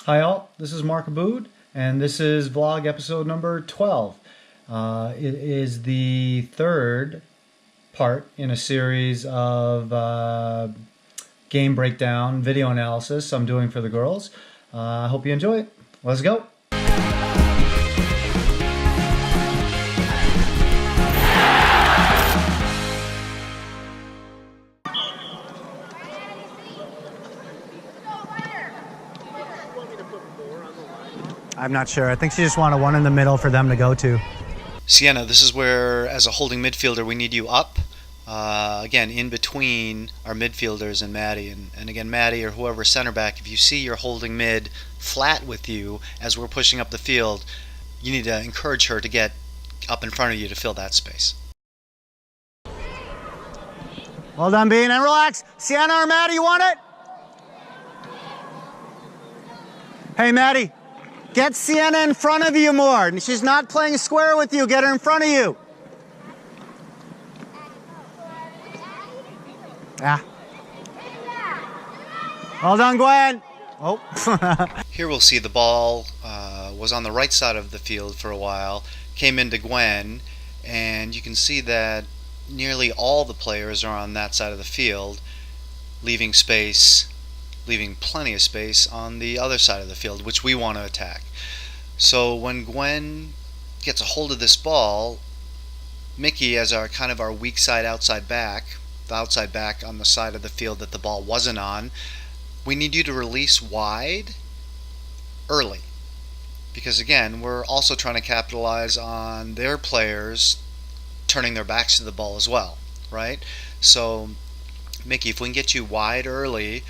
Hi all, this is Mark Abood, and this is vlog episode number 12. It is the third part in a series of game breakdown video analysis I'm doing for the girls. I hope you enjoy it. Let's go! I'm not sure. I think she just wanted one in the middle for them to go to. Sienna, this is where, as a holding midfielder, we need you up. Again, in between our midfielders and Maddie. And again, Maddie or whoever center back, if you see your holding mid flat with you as we're pushing up the field, you need to encourage her to get up in front of you to fill that space. Well done, Bean, and relax. Sienna or Maddie, you want it? Hey, Maddie. Get Sienna in front of you more. She's not playing square with you. Get her in front of you. Yeah. Well done, Gwen. Oh. Here we'll see the ball was on the right side of the field for a while, came into Gwen, and you can see that nearly all the players are on that side of the field, leaving plenty of space on the other side of the field, which we want to attack. So when Gwen gets a hold of this ball, Mickey, as our kind of our weak side outside back, the outside back on the side of the field that the ball wasn't on, we need you to release wide early. Because again, we're also trying to capitalize on their players turning their backs to the ball as well, right? So Mickey, if we can get you wide early,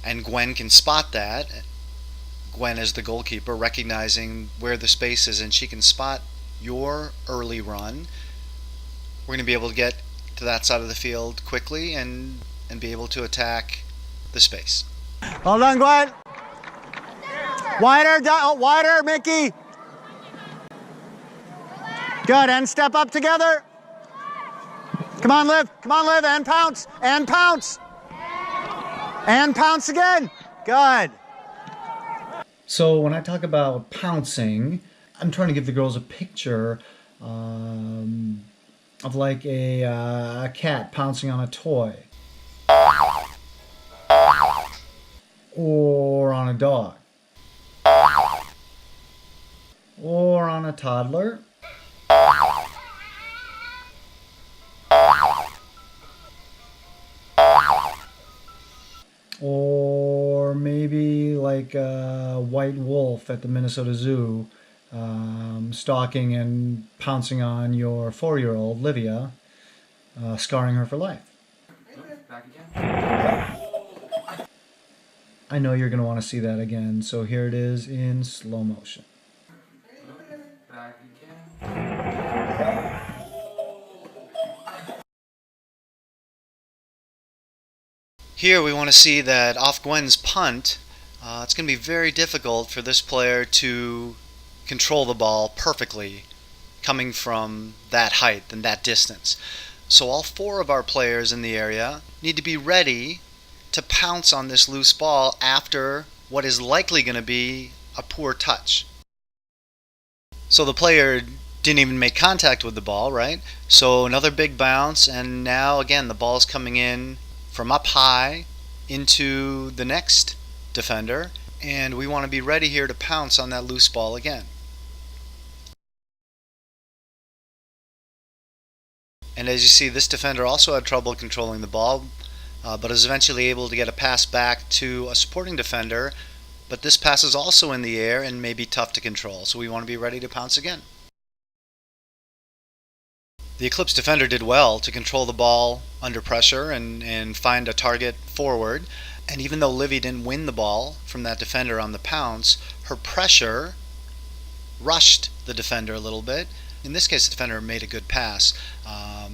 and Gwen can spot that. Gwen as the goalkeeper, recognizing where the space is, and she can spot your early run. We're going to be able to get to that side of the field quickly and be able to attack the space. Well done, Gwen. Wider, Mickey. Good, and step up together. Come on, Liv, and pounce, and pounce. And pounce again. Good. So when I talk about pouncing, I'm trying to give the girls a picture of like a cat pouncing on a toy. Or on a dog. Or on a toddler. Or maybe like a white wolf at the Minnesota Zoo, stalking and pouncing on your 4-year-old, Livia, scarring her for life. Back again. I know you're going to want to see that again, so here it is in slow motion. Back again. Here we want to see that off Gwen's punt, it's going to be very difficult for this player to control the ball perfectly coming from that height and that distance. So all 4 of our players in the area need to be ready to pounce on this loose ball after what is likely going to be a poor touch. So the player didn't even make contact with the ball, right? So another big bounce, and now again the ball's coming in from up high into the next defender, and we want to be ready here to pounce on that loose ball again. And as you see, this defender also had trouble controlling the ball, but is eventually able to get a pass back to a supporting defender, but this pass is also in the air and may be tough to control, so we want to be ready to pounce again. The Eclipse defender did well to control the ball under pressure and find a target forward. And even though Livy didn't win the ball from that defender on the pounce, her pressure rushed the defender a little bit. In this case, the defender made a good pass.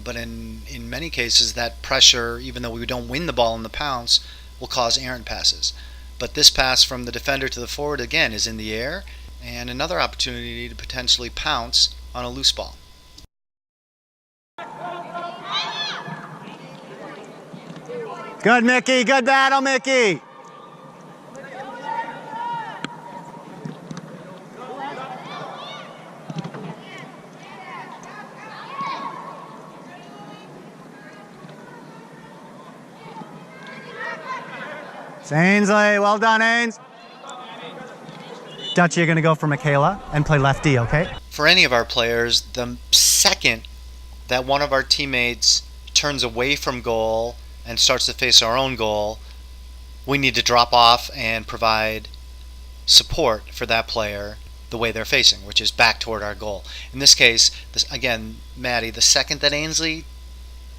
But in many cases, that pressure, even though we don't win the ball in the pounce, will cause errant passes. But this pass from the defender to the forward, again, is in the air, and another opportunity to potentially pounce on a loose ball. Good, Mickey. Good battle, Mickey. Ainsley, well done, Ains. Dutch, you're going to go for Michaela and play left D, okay? For any of our players, the second that one of our teammates turns away from goal and starts to face our own goal, we need to drop off and provide support for that player the way they're facing, which is back toward our goal. In this case, again, Maddie, the second that Ainsley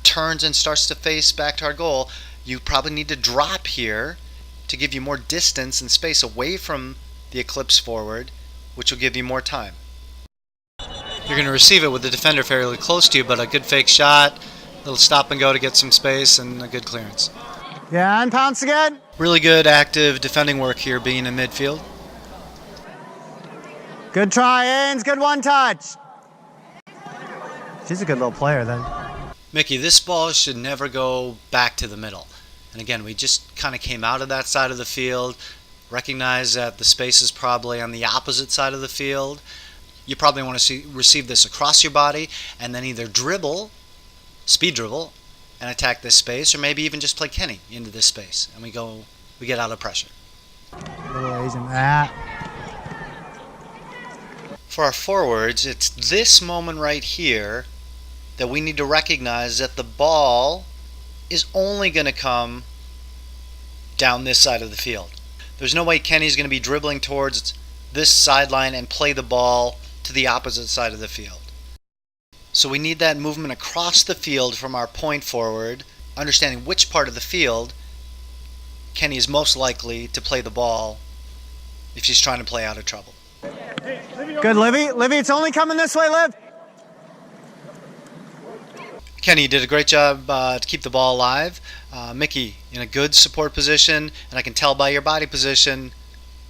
turns and starts to face back to our goal, you probably need to drop here to give you more distance and space away from the Eclipse forward, which will give you more time. You're going to receive it with the defender fairly close to you, but a good fake shot, a little stop and go to get some space, and a good clearance. Yeah, and Pounce again. Really good active defending work here, being in midfield. Good try, Ains. Good one touch. She's a good little player then. Mickey, this ball should never go back to the middle. And again, we just kind of came out of that side of the field, recognize that the space is probably on the opposite side of the field. You probably want to receive this across your body and then either dribble, speed dribble, and attack this space, or maybe even just play Kenny into this space, and we get out of pressure. Little Asian that. For our forwards, it's this moment right here that we need to recognize that the ball is only going to come down this side of the field. There's no way Kenny's going to be dribbling towards this sideline and play the ball to the opposite side of the field. So we need that movement across the field from our point forward, understanding which part of the field Kenny is most likely to play the ball if she's trying to play out of trouble. Good, Livy. Livy, it's only coming this way, Liv. Kenny did a great job to keep the ball alive. Mickey in a good support position, and I can tell by your body position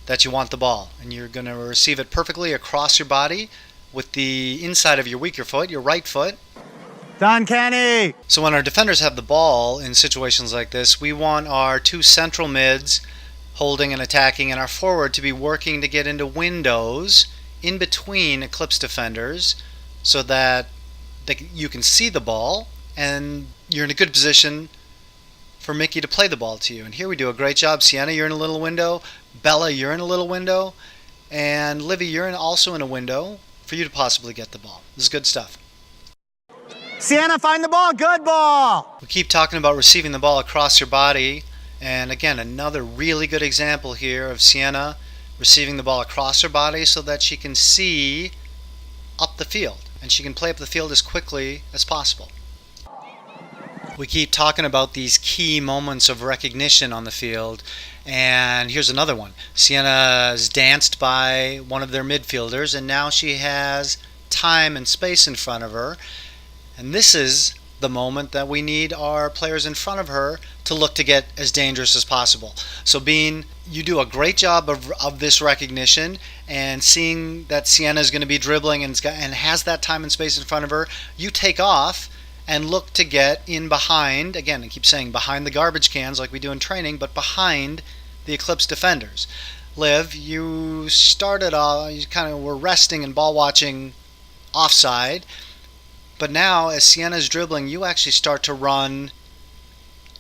that you want the ball. And you're going to receive it perfectly across your body with the inside of your weaker foot, your right foot. Done, Kenny. So when our defenders have the ball in situations like this, we want our two central mids holding and attacking, and our forward to be working to get into windows in between Eclipse defenders so that you can see the ball and you're in a good position for Mickey to play the ball to you. And here we do a great job. Sienna, you're in a little window. Bella, you're in a little window. And Livy, you're also in a window for you to possibly get the ball. This is good stuff. Sienna, find the ball. Good ball. We keep talking about receiving the ball across your body. And again, another really good example here of Sienna receiving the ball across her body so that she can see up the field. And she can play up the field as quickly as possible. We keep talking about these key moments of recognition on the field, and here's another one. Sienna's danced by one of their midfielders, and now she has time and space in front of her, and this is the moment that we need our players in front of her to look to get as dangerous as possible. So Bean, you do a great job of this recognition, and seeing that Sienna is going to be dribbling and has that time and space in front of her, you take off and look to get in behind, again, I keep saying behind the garbage cans like we do in training, but behind the Eclipse defenders. Liv, you started off, you kind of were resting and ball watching offside, but now as Sienna's dribbling, you actually start to run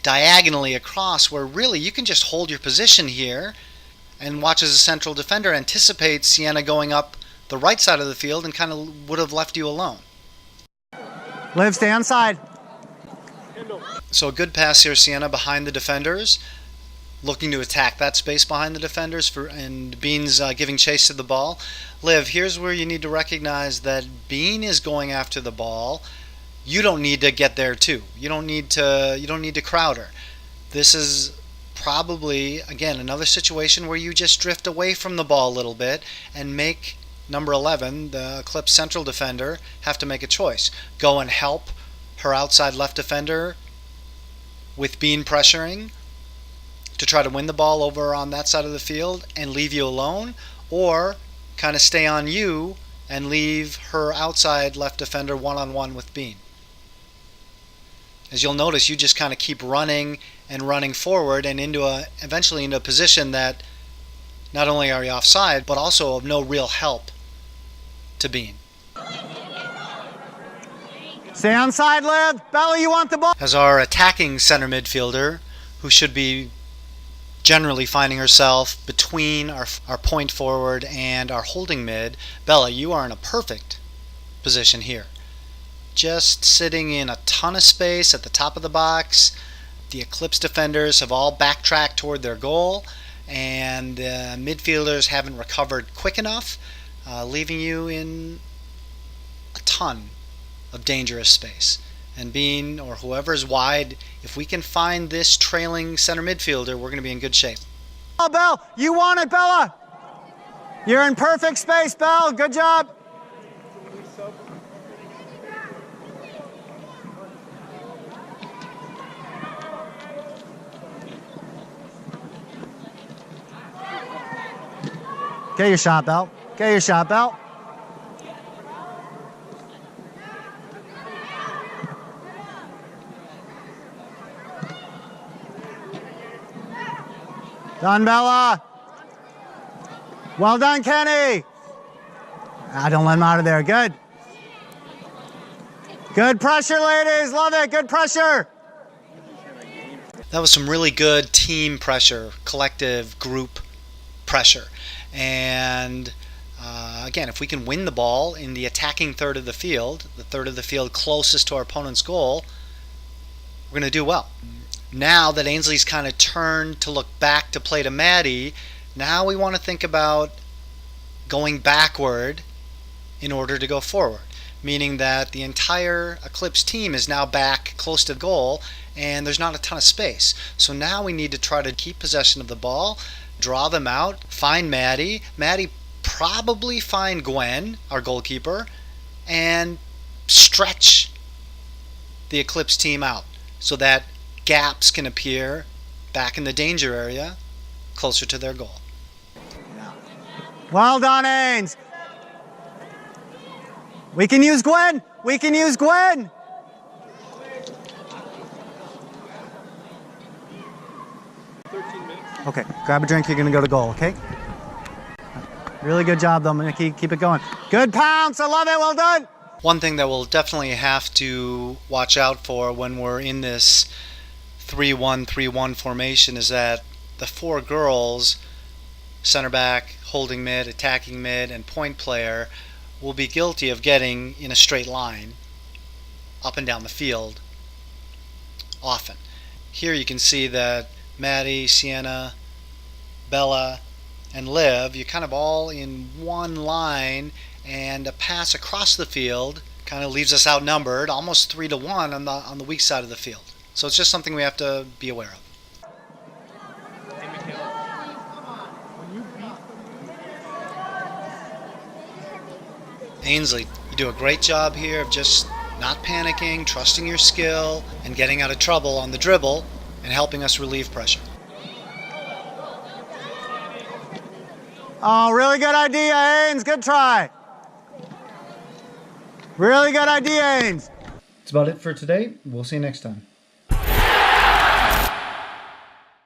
diagonally across, where really you can just hold your position here and watch as a central defender anticipate Sienna going up the right side of the field and kind of would have left you alone. Liv, stay on side. So a good pass here, Sienna, behind the defenders, looking to attack that space behind the defenders, and Bean's giving chase to the ball. Liv, here's where you need to recognize that Bean is going after the ball. You don't need to get there too. You don't need to crowd her. This is probably, again, another situation where you just drift away from the ball a little bit and make number 11, the Eclipse central defender, have to make a choice. Go and help her outside left defender with Bean pressuring to try to win the ball over on that side of the field and leave you alone, or kind of stay on you and leave her outside left defender one-on-one with Bean. As you'll notice, you just kind of keep running and running forward and eventually into a position that not only are you offside, but also of no real help to Bean. Stay on side, Liv. Bella, you want the ball. As our attacking center midfielder, who should be generally finding herself between our point forward and our holding mid. Bella, you are in a perfect position here. Just sitting in a ton of space at the top of the box. The Eclipse defenders have all backtracked toward their goal, and the midfielders haven't recovered quick enough, leaving you in a ton of dangerous space. And Bean, or whoever's wide, if we can find this trailing center midfielder, we're going to be in good shape. Oh, Belle, you want it, Bella. You're in perfect space, Belle. Good job. Get your shot, Belle. Get your shot, Belle. Done, Bella. Well done, Kenny. Don't let him out of there. Good. Good pressure, ladies. Love it. Good pressure. That was some really good team pressure, collective group pressure. And again, if we can win the ball in the attacking third of the field, the third of the field closest to our opponent's goal, we're going to do well. Now that Ainsley's kind of turned to look back to play to Maddie, now we want to think about going backward in order to go forward, meaning that the entire Eclipse team is now back close to the goal and there's not a ton of space. So now we need to try to keep possession of the ball, draw them out, find Maddie. Maddie probably find Gwen, our goalkeeper, and stretch the Eclipse team out so that gaps can appear back in the danger area closer to their goal. Well done, Ains. We can use Gwen. We can use Gwen. Okay, grab a drink. You're going to go to goal, okay? Really good job, though, Mickey. Keep it going. Good Pounce. I love it. Well done. One thing that we'll definitely have to watch out for when we're in this 3-1-3-1 formation is that the four girls, center back, holding mid, attacking mid, and point player, will be guilty of getting in a straight line up and down the field often. Here you can see that Maddie, Sienna, Bella, and Liv, you're kind of all in one line, and a pass across the field kind of leaves us outnumbered, almost 3-1 on the weak side of the field. So it's just something we have to be aware of. Ainsley, you do a great job here of just not panicking, trusting your skill, and getting out of trouble on the dribble and helping us relieve pressure. Oh, really good idea, Ains. Good try. Really good idea, Ains. That's about it for today. We'll see you next time.